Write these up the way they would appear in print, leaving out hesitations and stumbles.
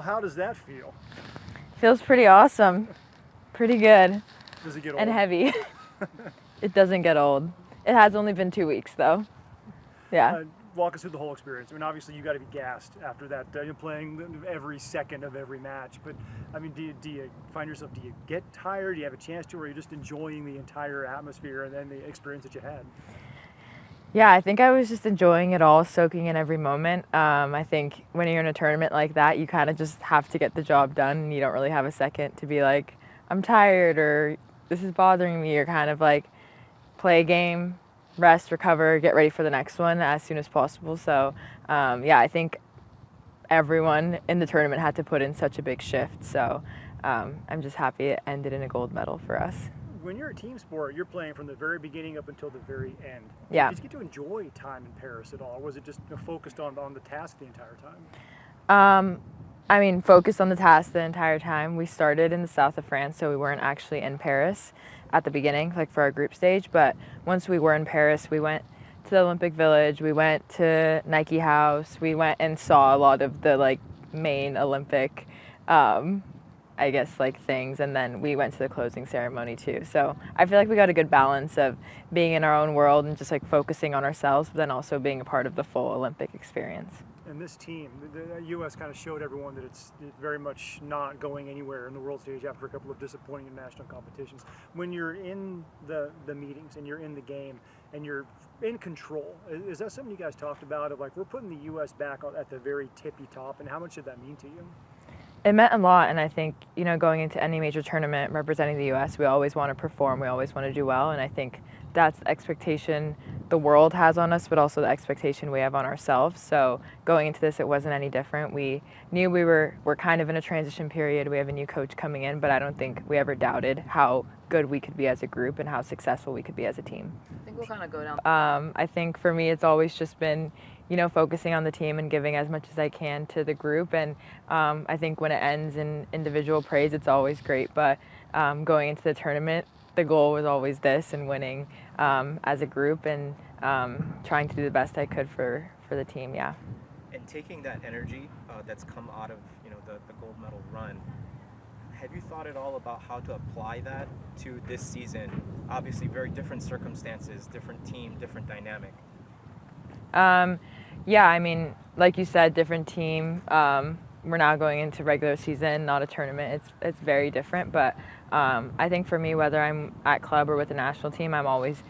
how does that feel? Feels pretty awesome. Pretty good. Does it get old? And heavy. It doesn't get old. It has only been 2 weeks though. Yeah. Walk us through the whole experience. I mean, obviously you got to be gassed after that. You're playing every second of every match, but I mean, do you find yourself? Do you get tired? Do you have a chance to, or are you just enjoying the entire atmosphere and then the experience that you had? Yeah, I think I was just enjoying it all, soaking in every moment. I think when you're in a tournament like that, you kind of just have to get the job done, and you don't really have a second to be like, I'm tired or this is bothering me. You're kind of like, play a game, rest, recover, get ready for the next one as soon as possible. So yeah, I think everyone in the tournament had to put in such a big shift. So I'm just happy it ended in a gold medal for us. When you're a team sport, you're playing from the very beginning up until the very end. Yeah. Did you get to enjoy time in Paris at all? Or was it just focused on the task the entire time? I mean, focused on the task the entire time. We started in the south of France, so we weren't actually in Paris at the beginning, like for our group stage. But once we were in Paris, we went to the Olympic Village, we went to Nike House, we went and saw a lot of the like main Olympic I guess like things, and then we went to the closing ceremony too. So I feel like we got a good balance of being in our own world and just like focusing on ourselves, but then also being a part of the full Olympic experience. And this team, the U.S. kind of showed everyone that it's very much not going anywhere in the world stage after a couple of disappointing international competitions. When you're in the meetings and you're in the game and you're in control, is that something you guys talked about of like, we're putting the U.S. back at the very tippy top, and how much did that mean to you? It meant a lot, and I think, you know, going into any major tournament representing the U.S., we always want to perform, we always want to do well, and I think that's the expectation the world has on us, but also the expectation we have on ourselves. So going into this, it wasn't any different. We knew we're kind of in a transition period. We have a new coach coming in, but I don't think we ever doubted how good we could be as a group and how successful we could be as a team. I think we'll kind of go down. I think for me, it's always just been, you know, focusing on the team and giving as much as I can to the group. And I think when it ends in individual praise, it's always great. But going into the tournament, the goal was always this, and winning as a group, and trying to do the best I could for the team, yeah. And taking that energy that's come out of, you know, the gold medal run, have you thought at all about how to apply that to this season? Obviously very different circumstances, different team, different dynamic. Yeah, I mean, like you said, different team. We're now going into regular season, not a tournament. It's very different, but I think for me, whether I'm at club or with the national team, I'm always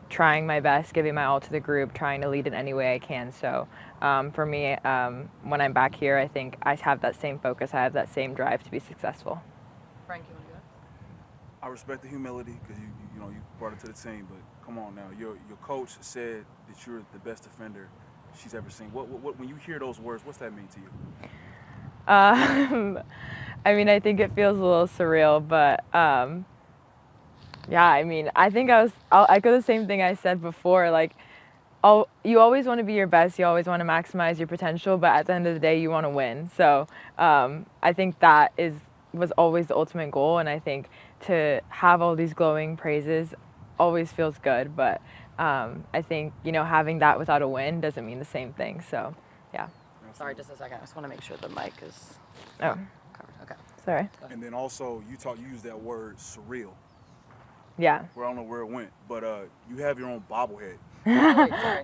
trying my best, giving my all to the group, trying to lead in any way I can. So for me, when I'm back here, I think I have that same focus. I have that same drive to be successful. Frank, you want to go? I respect the humility because you know you brought it to the team, but come on now, your coach said that you're the best defender she's ever seen. What when you hear those words, what's that mean to you? I mean, I think it feels a little surreal, but yeah, I mean, I think I'll echo the same thing I said before. Like, you always want to be your best, you always want to maximize your potential, but at the end of the day, you want to win. So I think that was always the ultimate goal, and I think to have all these glowing praises always feels good, but I think, you know, having that without a win doesn't mean the same thing. So yeah. Sorry, just a second. I just want to make sure the mic is Oh, covered. Okay. sorry. And then also you used that word surreal. Yeah. Well, I don't know where it went, but you have your own bobblehead. Oh, wait, sorry.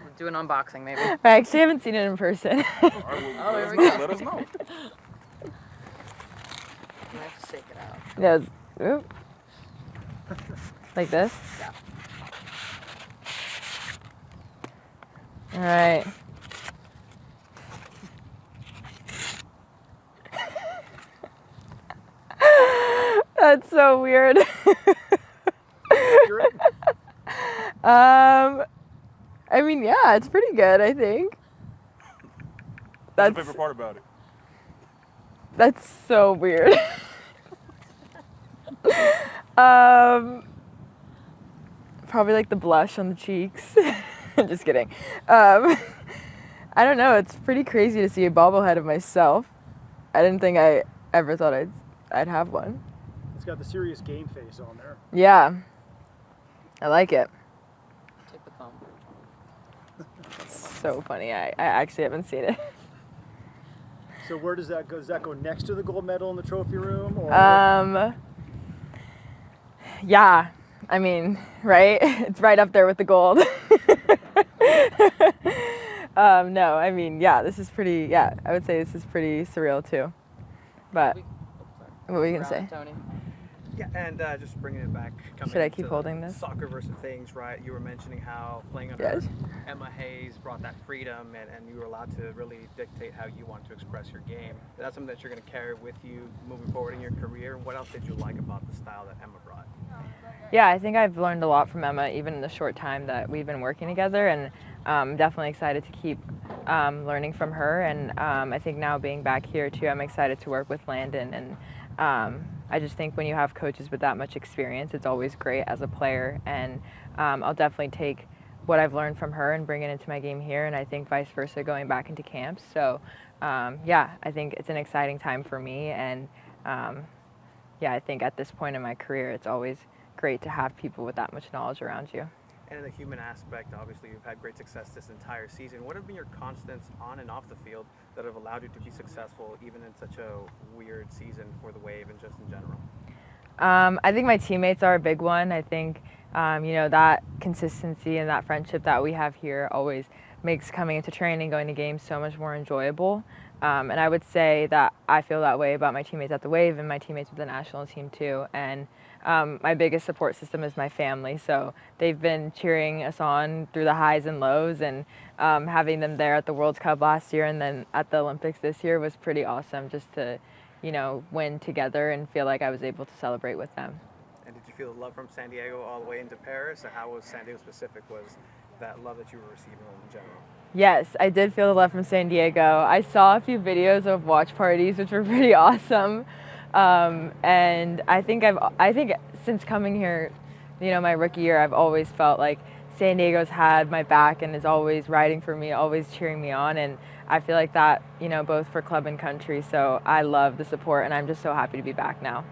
We'll do an unboxing, maybe. I actually haven't seen it in person. All right, well, here we go. let us know. You have to shake it out. Yes. Oop. Like this? Yeah. All right. That's so weird. I mean, yeah, it's pretty good, I think. What's your favorite part about it? That's so weird. Probably like the blush on the cheeks. Just kidding. I don't know. It's pretty crazy to see a bobblehead of myself. I didn't think I ever thought I'd have one. It's got the serious game face on there. Yeah. I like it. Take the phone. So funny. I actually haven't seen it. So where does that go? Does that go next to the gold medal in the trophy room? Or Yeah, I mean, right? It's right up there with the gold. No, I mean, yeah, this is pretty, yeah, I would say this is pretty surreal too. But what were you going to say? Tony. Yeah, and just bringing it back. Should I keep holding this? Soccer versus things, right? You were mentioning how playing under Yes. Emma Hayes brought that freedom, and you were allowed to really dictate how you want to express your game. That's something that you're going to carry with you moving forward in your career. What else did you like about the style that Emma brought? Yeah, I think I've learned a lot from Emma, even in the short time that we've been working together, and I'm definitely excited to keep learning from her. And I think now being back here too, I'm excited to work with Landon. And I just think when you have coaches with that much experience, it's always great as a player. And I'll definitely take what I've learned from her and bring it into my game here, and I think vice versa going back into camps. So yeah, I think it's an exciting time for me. And yeah, I think at this point in my career, it's always great to have people with that much knowledge around you. And in the human aspect, obviously, you've had great success this entire season. What have been your constants on and off the field that have allowed you to be successful even in such a weird season for the Wave and just in general? I think my teammates are a big one. I think, you know, that consistency and that friendship that we have here always makes coming into training, going to games so much more enjoyable. And I would say that I feel that way about my teammates at the Wave and my teammates with the national team too. And my biggest support system is my family. So they've been cheering us on through the highs and lows, and having them there at the World Cup last year and then at the Olympics this year was pretty awesome, just to, you know, win together and feel like I was able to celebrate with them. And did you feel the love from San Diego all the way into Paris? Or how was San Diego specific? Was that love that you were receiving in general? Yes, I did feel the love from San Diego. I saw a few videos of watch parties, which were pretty awesome. And I think since coming here, you know, my rookie year, I've always felt like San Diego's had my back and is always riding for me, always cheering me on. And I feel like that, you know, both for club and country. So I love the support, and I'm just so happy to be back now.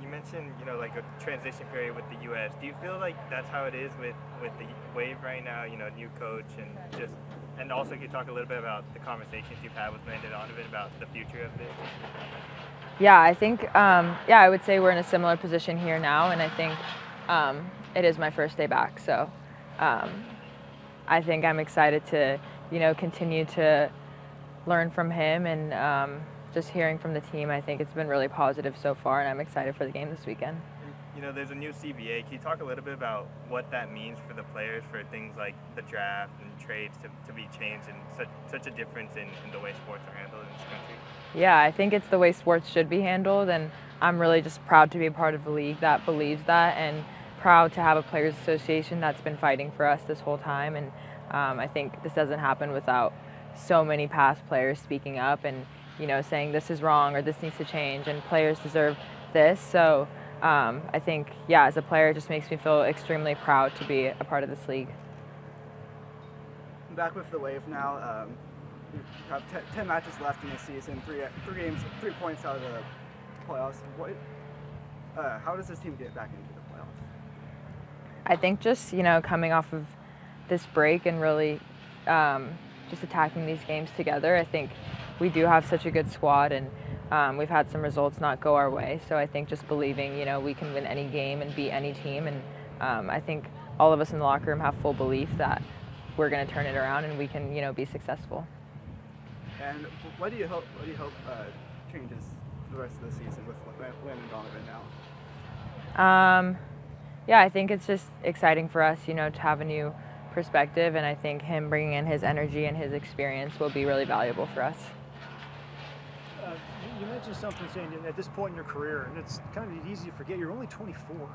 You mentioned, you know, like a transition period with the U.S. Do you feel like that's how it is with the Wave right now? You know, new coach and also can you talk a little bit about the conversations you've had with Landon Donovan about the future of this? Yeah, I think, yeah, I would say we're in a similar position here now, and I think it is my first day back. So I think I'm excited to, you know, continue to learn from him, and just hearing from the team, I think it's been really positive so far, and I'm excited for the game this weekend. You know, there's a new CBA. Can you talk a little bit about what that means for the players, for things like the draft and trades to be changed, and such a difference in the way sports are handled in this country? Yeah, I think it's the way sports should be handled, and I'm really just proud to be a part of a league that believes that, and proud to have a players association that's been fighting for us this whole time. And I think this doesn't happen without so many past players speaking up and, you know, saying this is wrong or this needs to change and players deserve this. So I think, yeah, as a player, it just makes me feel extremely proud to be a part of this league. Back with the Wave now. You have 10 matches left in the season, 3 games, 3 points out of the playoffs. How does this team get back into the playoffs? I think just, you know, coming off of this break and really just attacking these games together, I think we do have such a good squad, and we've had some results not go our way. So I think just believing, you know, we can win any game and beat any team. And I think all of us in the locker room have full belief that we're going to turn it around and we can, you know, be successful. And what do you hope changes for the rest of the season with Landon Donovan now? Yeah, I think it's just exciting for us, you know, to have a new perspective, and I think him bringing in his energy and his experience will be really valuable for us. You mentioned something saying at this point in your career, and it's kind of easy to forget, you're only 24.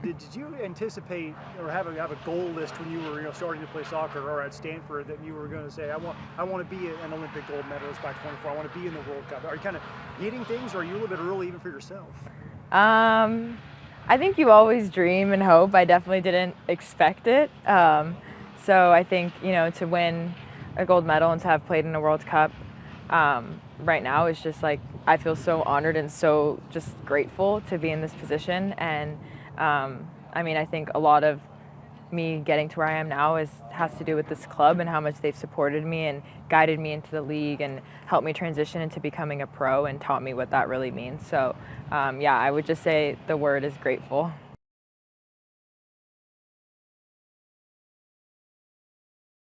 Did you anticipate or have a goal list when you were, you know, starting to play soccer or at Stanford that you were going to say, I want to be an Olympic gold medalist by 24, I want to be in the World Cup? Are you kind of hitting things, or are you a little bit early even for yourself? I think you always dream and hope. I definitely didn't expect it. So I think, you know, to win a gold medal and to have played in a World Cup right now is just like, I feel so honored and so just grateful to be in this position. And I mean, I think a lot of me getting to where I am now has to do with this club and how much they've supported me and guided me into the league and helped me transition into becoming a pro and taught me what that really means. So, yeah, I would just say the word is grateful.